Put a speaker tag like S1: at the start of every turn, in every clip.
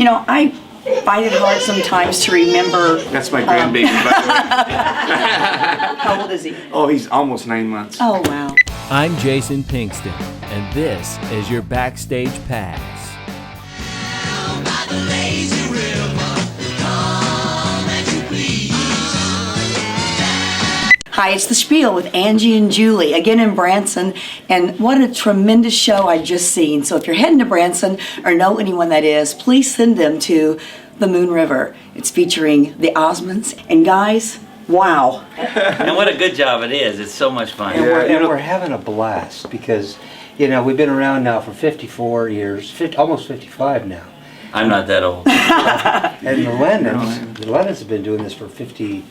S1: know, I find it hard sometimes to remember.
S2: That's my grandbaby, by the way.
S1: How old is he?
S2: Oh, he's almost 9 months.
S1: Oh, wow.
S3: I'm Jason Pinkston, and this is your Backstage Pass.
S1: Hi, it's The Spiel with Angie and Julie, again in Branson, and what a tremendous show I just seen. So if you're heading to Branson or know anyone that is, please send them to the Moon River. It's featuring the Osmonds, and guys, wow.
S4: And what a good job it is. It's so much fun.
S5: And, we're having a blast because, you know, we've been around now for 54 years, almost 55 now.
S4: I'm not that old.
S5: And the Lennons have been doing this for 58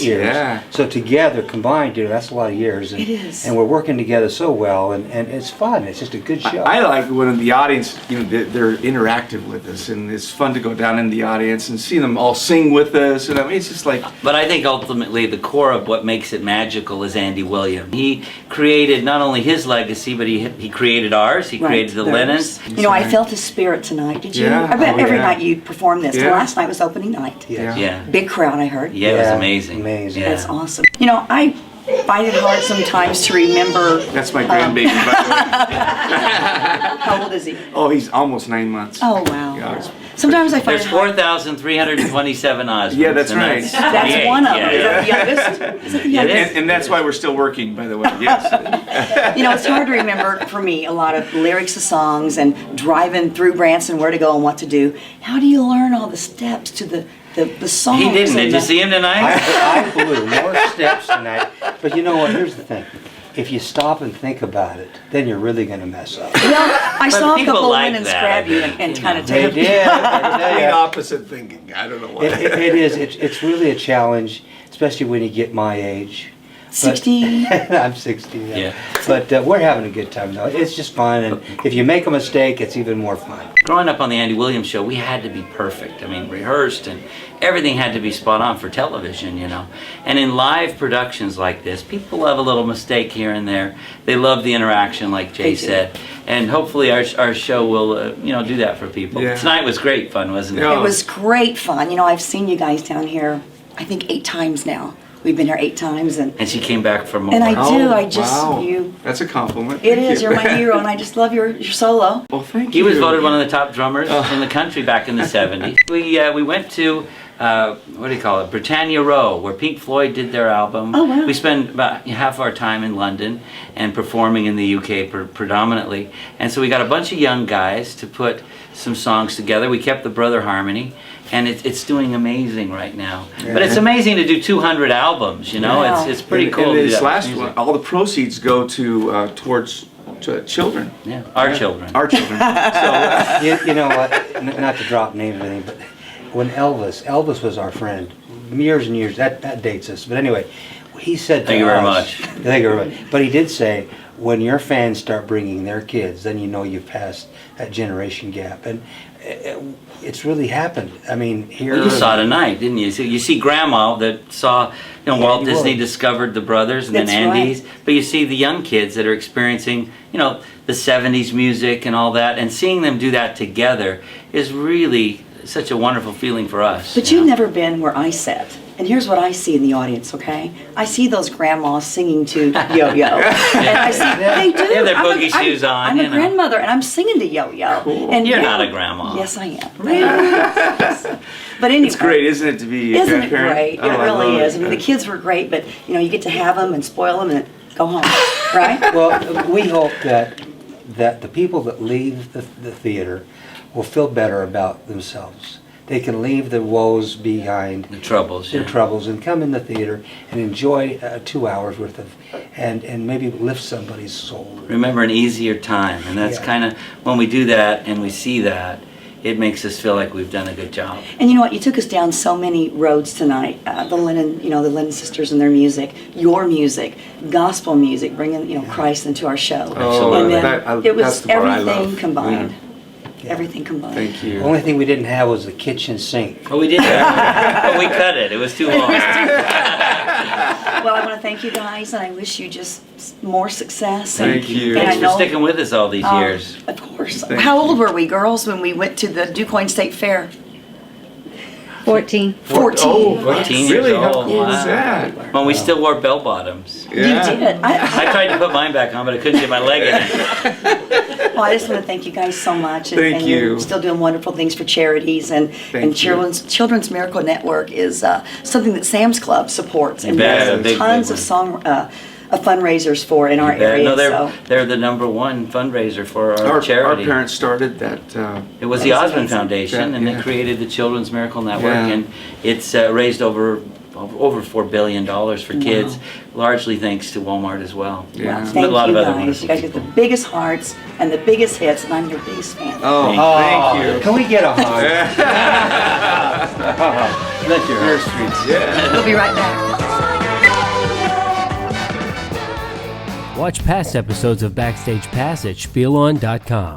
S5: years.
S2: Yeah.
S5: So together, combined, you know, that's a lot of years. And,
S1: It is.
S5: And we're working together so well, and it's fun. It's just a good show.
S2: I like when the audience, you know, they're interactive with us, and it's fun to go down in the audience and see them all sing with us. And I mean, it's just like.
S4: But I think ultimately the core of what makes it magical is Andy Williams. He created not only his legacy, but he created ours. He created the Lennons.
S1: You know, I felt his spirit tonight. Did you?
S2: Yeah.
S1: I bet every
S2: Yeah.
S1: night you perform this.
S2: Yeah.
S1: Last night was opening night.
S4: Yeah.
S1: Big crowd, I heard.
S4: Yeah, it was amazing.
S5: Amazing.
S4: Yeah.
S1: That's awesome. You know, I find it hard sometimes to remember.
S2: That's my grandbaby, by the way.
S1: How old is he?
S2: Oh, he's almost 9 months.
S1: Oh, wow.
S2: Yeah, it's-
S1: Sometimes I find
S4: There's
S1: it hard.
S4: 4,327 Osmonds.
S2: Yeah, that's
S4: and
S2: right.
S1: That's
S4: 58.
S1: one of them.
S4: Yeah,
S1: Is that the
S4: yeah.
S1: youngest? Is that the
S4: Yeah, it
S1: youngest?
S4: is.
S2: And that's why we're still working, by the way. Yes.
S1: You know, it's hard to remember for me a lot of lyrics of songs and driving through Branson, where to go and what to do. How do you learn all the steps to the songs?
S4: He didn't.
S1: and
S4: Did you see him tonight?
S5: I blew more steps tonight. But you know what? Here's the thing. If you stop and think about it, then you're really going to mess up.
S1: Well, I saw a
S4: people
S1: couple of
S4: like
S1: women
S4: that,
S1: grab
S4: I
S1: you
S4: think,
S1: and
S4: you
S1: kind
S4: know.
S1: of
S5: They
S1: take
S5: did.
S2: Complete opposite thinking. I don't know why.
S5: It is. It's really a challenge, especially when you get my age. But-
S1: 60.
S5: I'm 60.
S4: Yeah.
S5: But we're having a good time though. It's just fun, and if you make a mistake, it's even more fun.
S4: Growing up on the Andy Williams show, we had to be perfect. I mean, rehearsed, and everything had to be spot on for television, you know. And in live productions like this, people love a little mistake here and there. They love the interaction, like Jay
S1: They do.
S4: said. And hopefully our show will, you know, do that for people.
S2: Yeah.
S4: Tonight was great fun, wasn't it?
S2: Yeah.
S1: It was great fun. You know, I've seen you guys down here, I think 8 times now. We've been here 8 times, and
S4: And she came back for more.
S1: And I do.
S2: Oh,
S1: I just
S2: wow.
S1: you.
S2: That's a compliment.
S1: It
S2: Thank
S1: is.
S2: you.
S1: You're my hero, and I just love your solo.
S2: Well, thank
S4: He
S2: you.
S4: was voted one of the top drummers in the country back in the 70s. We went to, what do you call it, Britannia Row, where Pink Floyd did their album.
S1: Oh, wow.
S4: We spent about half our time in London and performing in the UK predominantly. And so we got a bunch of young guys to put some songs together. We kept the brother harmony. And it's doing amazing right now. But it's amazing to do 200 albums, you know?
S1: Wow.
S4: It's pretty
S2: And-
S4: cool
S2: And
S4: to do
S2: this
S4: that
S2: last
S4: with
S2: one,
S4: music.
S2: all the proceeds go to towards children.
S4: Yeah, our children.
S2: Our children. So,
S5: You know what? Not to drop names or anything, but when Elvis was our friend, years and years. That dates us. But anyway, he said to
S4: Thank you very
S5: us-
S4: much.
S5: Thank you very much. But he did say, when your fans start bringing their kids, then you know you've passed that generation gap. And it's really happened. I mean, here.
S4: Well, you saw tonight, didn't you? So you see Grandma that saw, you know, Walt
S5: Andy
S4: Disney
S5: Williams.
S4: discovered the brothers and
S1: That's
S4: then Andy's.
S1: right.
S4: But you see the young kids that are experiencing, you know, the 70s music and all that, and seeing them do that together is really such a wonderful feeling for us.
S1: But
S4: you
S1: you've
S4: know?
S1: never been where I sat. And here's what I see in the audience, okay? I see those grandmas singing to Yo-Yo. And I see, they do.
S4: They have their
S1: I'm a-
S4: boogie
S1: I'm-
S4: shoes on,
S1: I'm
S4: you
S1: a
S4: know.
S1: grandmother, and I'm singing to Yo-Yo.
S2: Cool.
S1: And
S4: You're
S1: yeah,
S4: not a grandma.
S1: Yes, I am. But anyway.
S2: it's great, isn't it, to be a
S1: Isn't it
S2: grandparent?
S1: great?
S2: Oh,
S1: It
S2: I
S1: really
S2: love
S1: is. I mean, the kids were great, but, you know, you get to have them and spoil them and go home, right?
S5: Well, we hope that the people that leave the theater will feel better about themselves. They can leave the woes behind,
S4: The troubles.
S5: their
S4: Yeah.
S5: troubles, and come in the theater and enjoy 2 hours worth of, and maybe lift somebody's soul.
S4: Remember an easier time, and that's
S5: Yeah.
S4: kind of, when we do that and we see that, it makes us feel like we've done a good job.
S1: And you know what? You took us down so many roads tonight. The Lennon sisters and their music, your music, gospel music, bringing Christ into our show.
S2: Oh,
S1: and then
S2: that-
S1: it was
S2: that's the part I
S1: everything
S2: love.
S1: combined.
S5: Yeah.
S1: Everything combined.
S2: Thank you.
S5: Only thing we didn't have was the kitchen sink.
S4: Oh, we did that. But we cut it. It was too long.
S1: Well, I want to thank you guys, and I wish you just more success.
S2: Thank you.
S1: And I
S4: Thanks for
S1: know-
S4: sticking with us all these years.
S1: Of course.
S2: Thank
S1: How
S2: you.
S1: old were we, girls, when we went to the DuQuoin State Fair?
S6: 14.
S1: 14.
S2: Oh,
S4: 14 years
S2: really? How
S4: old.
S2: cool
S4: Wow.
S2: is that?
S4: When we still wore bell bottoms.
S1: You did.
S4: I tried to put mine back on, but I couldn't get my leg in it.
S1: Well, I just want to thank you guys so much. And,
S2: Thank
S1: and
S2: you.
S1: You're still doing wonderful things for charities. And
S2: you.
S1: Children's Miracle Network is something that Sam's Club supports and
S4: bet,
S1: does
S4: a big,
S1: tons
S4: big
S1: of fundraisers for in our area.
S4: No,
S1: so.
S4: they're the #1 fundraiser for our
S2: Our
S4: charity.
S2: parents started that.
S4: It was the
S1: That's
S4: Osmond
S1: amazing.
S4: Foundation, and
S2: Yeah.
S4: they created the Children's Miracle Network,
S2: Yeah.
S4: and it's raised over $4 billion for kids, largely thanks to Walmart as well.
S2: Yeah.
S1: Well,
S2: And
S1: thank
S4: a lot
S1: you
S4: of other
S1: guys.
S4: wonderful
S1: You guys get the biggest hearts and the biggest hits, and I'm your biggest fan.
S2: Oh, thank you.
S5: Can we get a hug?
S4: Bless your heart.
S2: Yeah.
S1: We'll be right back.
S3: Watch past episodes of Backstage Pass at spielon.com.